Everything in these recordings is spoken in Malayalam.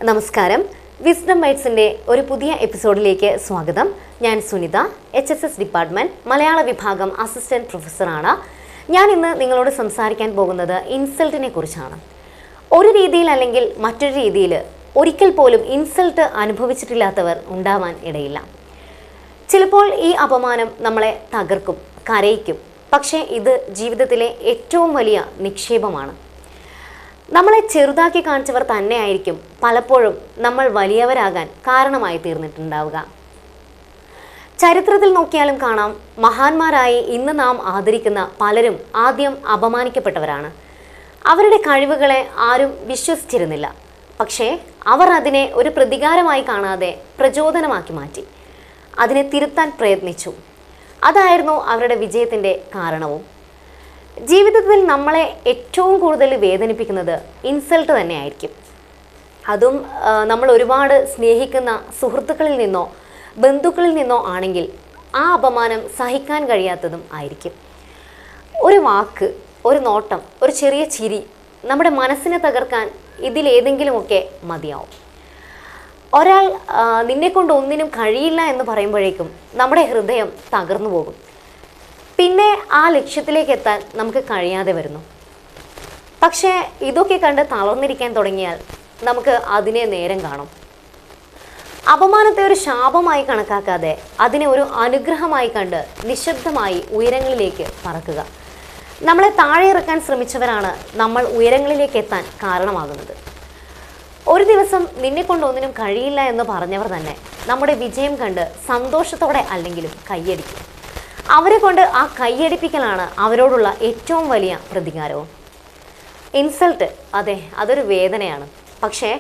നമസ്കാരം. വിസ്ഡം ബൈറ്റ്സിൻ്റെ ഒരു പുതിയ എപ്പിസോഡിലേക്ക് സ്വാഗതം. ഞാൻ സുനിത, HSS ഡിപ്പാർട്ട്മെൻറ്റ് മലയാള വിഭാഗം അസിസ്റ്റൻറ്റ് പ്രൊഫസറാണ്. ഞാൻ ഇന്ന് നിങ്ങളോട് സംസാരിക്കാൻ പോകുന്നത് ഇൻസൾട്ടിനെ കുറിച്ചാണ്. ഒരു രീതിയിൽ അല്ലെങ്കിൽ മറ്റൊരു രീതിയിൽ ഒരിക്കൽ പോലും ഇൻസൾട്ട് അനുഭവിച്ചിട്ടില്ലാത്തവർ ഉണ്ടാവാൻ ഇടയില്ല. ചിലപ്പോൾ ഈ അപമാനം നമ്മളെ തകർക്കും, കരയിക്കും. പക്ഷേ ഇത് ജീവിതത്തിലെ ഏറ്റവും വലിയ നിക്ഷേപമാണ്. നമ്മളെ ചെറുതാക്കി കാണിച്ചവർ തന്നെയായിരിക്കും പലപ്പോഴും നമ്മൾ വലിയവരാകാൻ കാരണമായി തീർന്നിട്ടുണ്ടാവുക. ചരിത്രത്തിൽ നോക്കിയാലും കാണാം, മഹാന്മാരായി ഇന്ന് നാം ആദരിക്കുന്ന പലരും ആദ്യം അപമാനിക്കപ്പെട്ടവരാണ്. അവരുടെ കഴിവുകളെ ആരും വിശ്വസിച്ചിരുന്നില്ല. പക്ഷേ അവർ അതിനെ ഒരു പ്രതികാരമായി കാണാതെ പ്രചോദനമാക്കി മാറ്റി, അതിനെ തിരുത്താൻ പ്രയത്നിച്ചു. അതായിരുന്നു അവരുടെ വിജയത്തിൻ്റെ കാരണവും. ജീവിതത്തിൽ നമ്മളെ ഏറ്റവും കൂടുതൽ വേദനിപ്പിക്കുന്നത് ഇൻസൾട്ട് തന്നെയായിരിക്കും. അതും നമ്മൾ ഒരുപാട് സ്നേഹിക്കുന്ന സുഹൃത്തുക്കളിൽ നിന്നോ ബന്ധുക്കളിൽ നിന്നോ ആണെങ്കിൽ ആ അപമാനം സഹിക്കാൻ കഴിയാത്തതും ആയിരിക്കും. ഒരു വാക്ക്, ഒരു നോട്ടം, ഒരു ചെറിയ ചിരി നമ്മുടെ മനസ്സിനെ തകർക്കാൻ ഇതിലേതെങ്കിലുമൊക്കെ മതിയാവും. ഒരാൾ നിന്നെക്കൊണ്ട് ഒന്നിനും കഴിയില്ല എന്ന് പറയുമ്പോഴേക്കും നമ്മുടെ ഹൃദയം തകർന്നു പോകും. പിന്നെ ആ ലക്ഷ്യത്തിലേക്ക് എത്താൻ നമുക്ക് കഴിയാതെ വരുന്നു. പക്ഷേ ഇതൊക്കെ കണ്ട് തളർന്നിരിക്കാൻ തുടങ്ങിയാൽ നമുക്ക് അതിനെ നേരം കാണും. അപമാനത്തെ ഒരു ശാപമായി കണക്കാക്കാതെ അതിനെ ഒരു അനുഗ്രഹമായി കണ്ട് നിശബ്ദമായി ഉയരങ്ങളിലേക്ക് പറക്കുക. നമ്മളെ താഴെ ഇറക്കാൻ ശ്രമിച്ചവരാണ് നമ്മൾ ഉയരങ്ങളിലേക്ക് എത്താൻ കാരണമാകുന്നത്. ഒരു ദിവസം നിന്നെക്കൊണ്ട് ഒന്നിനും കഴിയില്ല എന്ന് പറഞ്ഞവർ തന്നെ നമ്മുടെ വിജയം കണ്ട് സന്തോഷത്തോടെ അല്ലെങ്കിലും കയ്യടിക്കും. അവരെ കൊണ്ട് ആ കയ്യടിപ്പിക്കലാണ് അവരോടുള്ള ഏറ്റവും വലിയ പ്രതികാരവും. ഇൻസൾട്ട്, അതെ, അതൊരു വേദനയാണ്. പക്ഷേ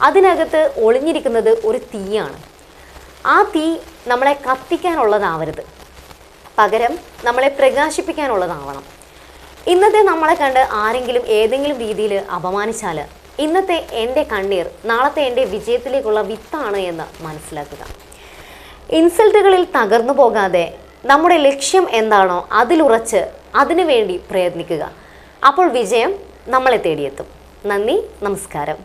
അതിനകത്ത് ഒളിഞ്ഞിരിക്കുന്നത് ഒരു തീയാണ്. ആ തീ നമ്മളെ കത്തിക്കാനുള്ളതാവരുത്, പകരം നമ്മളെ പ്രകാശിപ്പിക്കാനുള്ളതാവണം. ഇന്നത്തെ നമ്മളെ കണ്ട് ആരെങ്കിലും ഏതെങ്കിലും രീതിയിൽ അപമാനിച്ചാൽ ഇന്നത്തെ എൻ്റെ കണ്ണീർ നാളത്തെ എൻ്റെ വിജയത്തിലേക്കുള്ള വിത്താണ് എന്ന് മനസ്സിലാക്കുക. ഇൻസൾട്ടുകളിൽ തകർന്നു പോകാതെ നമ്മുടെ ലക്ഷ്യം എന്താണോ അതിലുറച്ച് അതിനു വേണ്ടി പ്രയത്നിക്കുക. അപ്പോൾ വിജയം നമ്മളെ തേടിയെത്തും. നന്ദി, നമസ്കാരം.